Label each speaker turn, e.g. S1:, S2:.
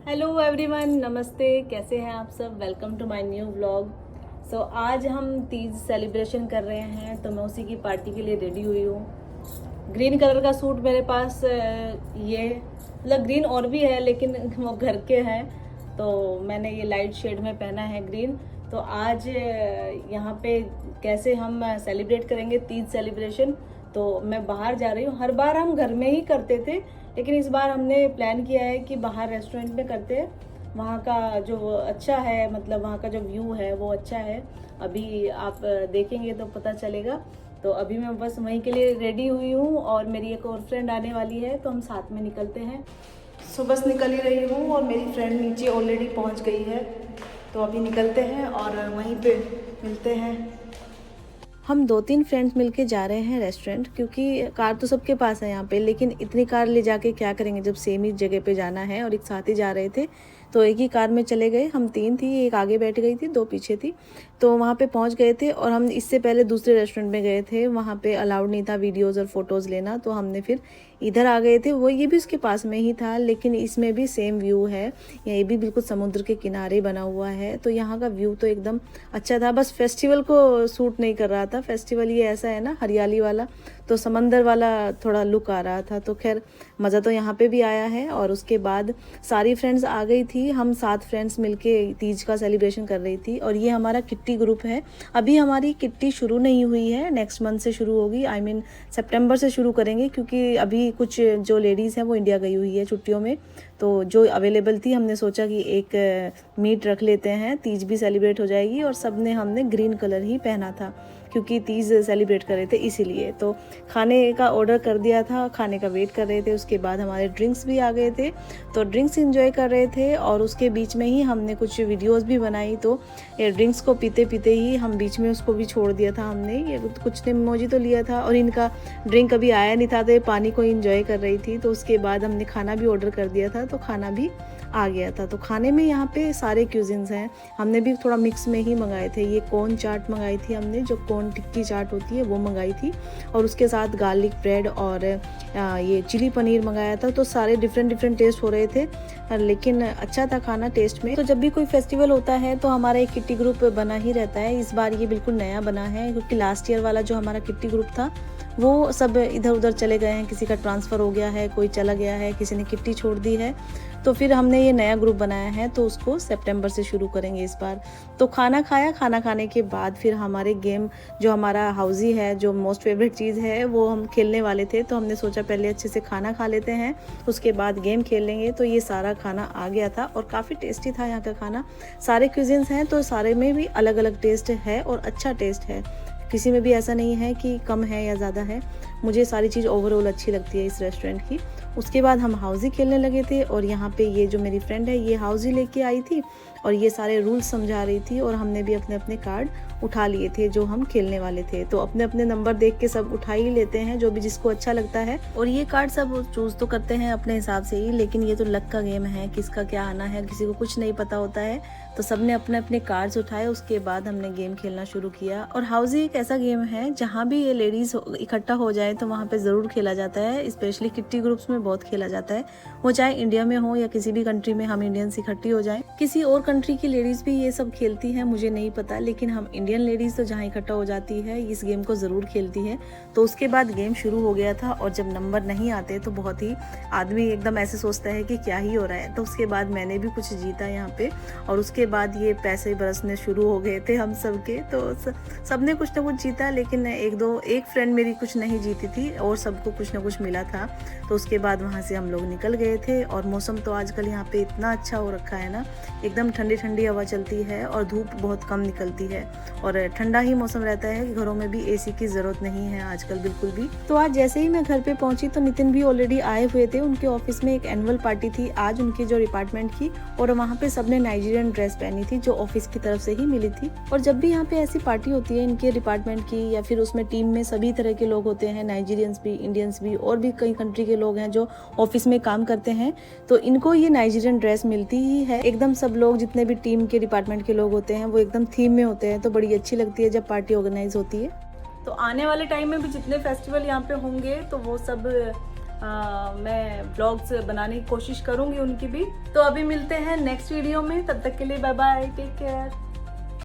S1: Hello everyone, नमस्ते। कैसे हैं आप सब? Welcome to my new vlog. आज हम तीज सेलिब्रेशन कर रहे हैं, तो मैं उसी की पार्टी के लिए रेडी हुई हूँ। ग्रीन कलर का सूट मेरे पास ये मतलब ग्रीन और भी है, लेकिन वो घर के हैं, तो मैंने ये लाइट शेड में पहना है ग्रीन। तो आज यहाँ पे कैसे हम सेलिब्रेट करेंगे तीज सेलिब्रेशन, तो मैं बाहर जा रही हूँ। हर बार हम घर में ही करते थे, लेकिन इस बार हमने प्लान किया है कि बाहर रेस्टोरेंट में करते हैं। वहाँ का जो अच्छा है, मतलब वहाँ का जो व्यू है वो अच्छा है। अभी आप देखेंगे तो पता चलेगा। तो अभी मैं बस वहीं के लिए रेडी हुई हूँ, और मेरी एक और फ्रेंड आने वाली है, तो हम साथ में निकलते हैं। सो बस निकल ही रही हूँ, और मेरी फ्रेंड नीचे ऑलरेडी पहुँच गई है। तो अभी निकलते हैं और वहीं पे मिलते हैं। हम 2-3 फ्रेंड्स मिलके जा रहे हैं रेस्टोरेंट, क्योंकि कार तो सबके पास है यहाँ पे, लेकिन इतनी कार ले जाके क्या करेंगे जब सेम ही जगह पे जाना है और एक साथ ही जा रहे थे। तो एक ही कार में चले गए। हम 3 थी, एक आगे बैठ गई थी, 2 पीछे थी। तो वहाँ पे पहुँच गए थे, और हम इससे पहले दूसरे रेस्टोरेंट में गए थे। वहाँ पे अलाउड नहीं था वीडियोज़ और फोटोज़ लेना, तो हमने फिर इधर आ गए थे। वो ये भी उसके पास में ही था, लेकिन इसमें भी सेम व्यू है। ये भी बिल्कुल समुद्र के किनारे बना हुआ है, तो यहाँ का व्यू तो एकदम अच्छा था। बस फेस्टिवल को सूट नहीं कर रहा था। फेस्टिवल ये ऐसा है ना, हरियाली वाला, तो समंदर वाला थोड़ा लुक आ रहा था। तो खैर मज़ा तो यहाँ पे भी आया है। और उसके बाद सारी फ्रेंड्स आ गई थी। हम 7 फ्रेंड्स मिलके तीज का सेलिब्रेशन कर रही थी, और ये हमारा किट्टी ग्रुप है। अभी हमारी किट्टी शुरू नहीं हुई है, नेक्स्ट मंथ से शुरू होगी। आई मीन सितंबर से शुरू करेंगे, क्योंकि अभी कुछ जो लेडीज़ हैं वो इंडिया गई हुई है छुट्टियों में। तो जो अवेलेबल थी, हमने सोचा कि एक मीट रख लेते हैं, तीज भी सेलिब्रेट हो जाएगी। और सब ने हमने ग्रीन कलर ही पहना था, क्योंकि तीज सेलिब्रेट कर रहे थे इसीलिए। तो खाने का ऑर्डर कर दिया था, खाने का वेट कर रहे थे। उसके बाद हमारे ड्रिंक्स भी आ गए थे, तो ड्रिंक्स एंजॉय कर रहे थे। और उसके बीच में ही हमने कुछ वीडियोस भी बनाई। तो ये ड्रिंक्स को पीते पीते ही हम बीच में उसको भी छोड़ दिया था हमने। ये कुछ ने इमोजी तो लिया था, और इनका ड्रिंक अभी आया नहीं था, तो ये पानी को एंजॉय कर रही थी। तो उसके बाद हमने खाना भी ऑर्डर कर दिया था, तो खाना भी आ गया था। तो खाने में यहाँ पे सारे क्यूजिन्स हैं। हमने भी थोड़ा मिक्स में ही मंगाए थे। ये कॉर्न चाट मंगाई थी हमने, जो कॉर्न टिक्की चाट होती है वो मंगाई थी, और उसके साथ गार्लिक ब्रेड और ये चिली पनीर मंगाया था। तो सारे डिफरेंट टेस्ट हो रहे थे, लेकिन अच्छा था खाना टेस्ट में। तो जब भी कोई फेस्टिवल होता है तो हमारा एक किट्टी ग्रुप बना ही रहता है। इस बार ये बिल्कुल नया बना है, क्योंकि लास्ट ईयर वाला जो हमारा किट्टी ग्रुप था वो सब इधर उधर चले गए हैं। किसी का ट्रांसफ़र हो गया है, कोई चला गया है, किसी ने किट्टी छोड़ दी है। तो फिर हमने ये नया ग्रुप बनाया है, तो उसको सितंबर से शुरू करेंगे इस बार। तो खाना खाया, खाना खाने के बाद फिर हमारे गेम, जो हमारा हाउजी है, जो मोस्ट फेवरेट चीज़ है, वो हम खेलने वाले थे। तो हमने सोचा पहले अच्छे से खाना खा लेते हैं, उसके बाद गेम खेल लेंगे। तो ये सारा खाना आ गया था, और काफ़ी टेस्टी था यहाँ का खाना। सारे क्यूजिन्स हैं, तो सारे में भी अलग अलग टेस्ट है, और अच्छा टेस्ट है। किसी में भी ऐसा नहीं है कि कम है या ज़्यादा है। मुझे सारी चीज़ ओवरऑल अच्छी लगती है इस रेस्टोरेंट की। उसके बाद हम हाउजी खेलने लगे थे, और यहाँ पे ये जो मेरी फ्रेंड है, ये हाउजी लेके आई थी, और ये सारे रूल्स समझा रही थी। और हमने भी अपने अपने कार्ड उठा लिए थे जो हम खेलने वाले थे। तो अपने अपने नंबर देख के सब उठा ही लेते हैं, जो भी जिसको अच्छा लगता है। और ये कार्ड सब चूज़ तो करते हैं अपने हिसाब से ही, लेकिन ये तो लक का गेम है, किसका क्या आना है किसी को कुछ नहीं पता होता है। तो सबने अपने अपने कार्ड्स उठाए, उसके बाद हमने गेम खेलना शुरू किया। और हाउजी एक ऐसा गेम है जहाँ भी ये लेडीज़ इकट्ठा हो जाए तो वहाँ पे ज़रूर खेला जाता है। स्पेशली किट्टी ग्रुप्स में बहुत खेला जाता है, वो चाहे इंडिया में हो या किसी भी कंट्री में हम इंडियंस इकट्ठी हो जाएं। किसी और कंट्री की लेडीज़ भी ये सब खेलती हैं, मुझे नहीं पता, लेकिन हम इंडियन लेडीज़ तो जहाँ इकट्ठा हो जाती है इस गेम को ज़रूर खेलती है। तो उसके बाद गेम शुरू हो गया था, और जब नंबर नहीं आते तो बहुत ही आदमी एकदम ऐसे सोचता है कि क्या ही हो रहा है। तो उसके बाद मैंने भी कुछ जीता यहाँ पे, और उसके बाद ये पैसे बरसने शुरू हो गए थे हम सब के। तो सब ने कुछ ना कुछ जीता, लेकिन एक फ्रेंड मेरी कुछ नहीं जीती थी, और सबको कुछ ना कुछ मिला था। तो उसके बाद वहाँ से हम लोग निकल गए थे। और मौसम तो आजकल यहाँ पे इतना अच्छा हो रखा है ना, एकदम ठंडी ठंडी हवा चलती है, और धूप बहुत कम निकलती है, और ठंडा ही मौसम रहता है कि घरों में भी एसी की ज़रूरत नहीं है आजकल बिल्कुल भी। तो आज जैसे ही मैं घर पे पहुंची तो नितिन भी ऑलरेडी आए हुए थे। उनके ऑफिस में एक एनुअल पार्टी थी आज उनके जो डिपार्टमेंट की, और वहाँ पे सबने नाइजीरियन ड्रेस पहनी थी, जो ऑफिस की तरफ से ही मिली थी। और जब भी यहाँ पे ऐसी पार्टी होती है इनके डिपार्टमेंट की, या फिर उसमें टीम में सभी तरह के लोग होते हैं, नाइजीरियंस भी, इंडियंस भी, और भी कई कंट्री के लोग हैं जो ऑफिस में काम करते हैं, तो इनको ये नाइजीरियन ड्रेस मिलती ही है। एकदम सब लोग जितने भी टीम के डिपार्टमेंट के लोग होते हैं वो एकदम थीम में होते हैं, तो बड़ी अच्छी लगती है जब पार्टी ऑर्गेनाइज होती है। तो आने वाले टाइम में भी जितने फेस्टिवल यहाँ पे होंगे तो वो सब मैं ब्लॉग्स बनाने की कोशिश करूँगी उनकी भी। तो अभी मिलते हैं नेक्स्ट वीडियो में, तब तक के लिए बाय बाय, टेक केयर।